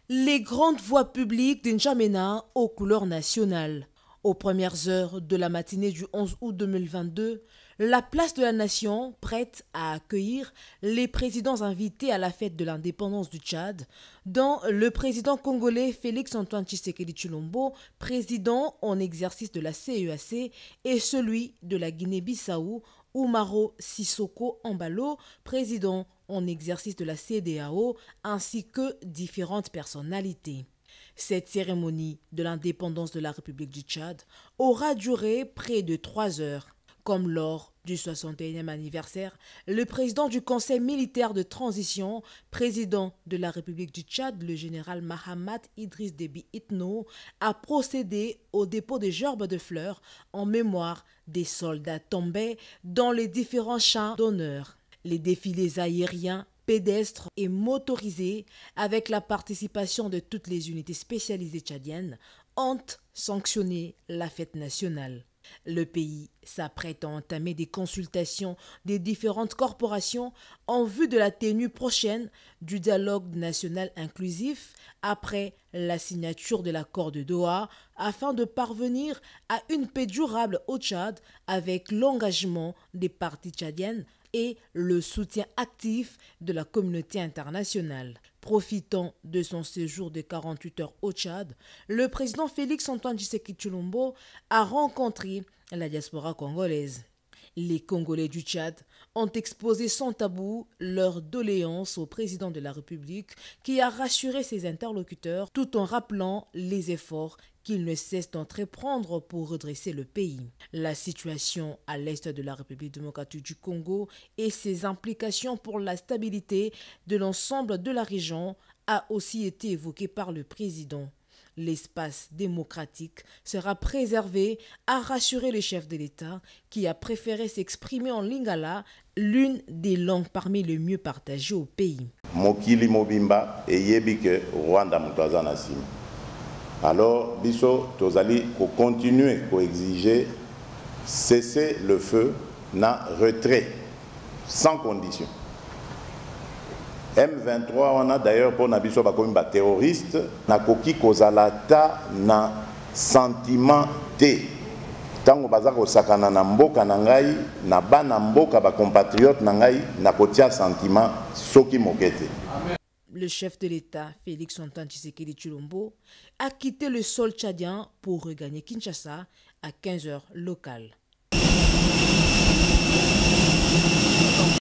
Les grandes voies publiques d'Njamena aux couleurs nationales. Aux premières heures de la matinée du 11 août 2022, la place de la Nation, prête à accueillir les présidents invités à la fête de l'indépendance du Tchad, dont le président congolais Félix-Antoine Tshisekedi Tshilombo, président en exercice de la CEAC, et celui de la Guinée-Bissau, Umaro Sissoko Embalo, président en exercice de la CEDEAO, ainsi que différentes personnalités. Cette cérémonie de l'indépendance de la République du Tchad aura duré près de 3 heures. Comme lors du 61e anniversaire, le président du Conseil militaire de transition, président de la République du Tchad, le général Mahamat Idriss Déby Itno, a procédé au dépôt de gerbes de fleurs en mémoire des soldats tombés dans les différents champs d'honneur. Les défilés aériens, pédestres et motorisés, avec la participation de toutes les unités spécialisées tchadiennes, ont sanctionné la fête nationale. Le pays s'apprête à entamer des consultations des différentes corporations en vue de la tenue prochaine du dialogue national inclusif après la signature de l'accord de Doha afin de parvenir à une paix durable au Tchad avec l'engagement des parties tchadiennes et le soutien actif de la communauté internationale. Profitant de son séjour de 48 heures au Tchad, le président Félix-Antoine Tshisekedi Tshilombo a rencontré la diaspora congolaise. Les Congolais du Tchad ont exposé sans tabou leur doléance au président de la République qui a rassuré ses interlocuteurs tout en rappelant les efforts qu'il ne cesse d'entreprendre pour redresser le pays. La situation à l'est de la République démocratique du Congo et ses implications pour la stabilité de l'ensemble de la région a aussi été évoquée par le président. L'espace démocratique sera préservé, a rassuré le chef de l'État qui a préféré s'exprimer en lingala, l'une des langues parmi les mieux partagées au pays. Mokili mobimba et yebike Rwanda mutwaza na sima. Alors, biso tozali ko continuer ko exiger cesser le feu na retrait sans condition. M23 on a d'ailleurs pour nabiso bakomi ba terroriste na koki kozalata na sentiment te tango baza ko sakana na mboka na ngai na bana mboka ba compatriotes na ngai na kotia sentiment soki mokete. Le chef de l'État, Félix-Antoine Tshisekedi Tshilombo, a quitté le sol tchadien pour regagner Kinshasa à 15 heures locales.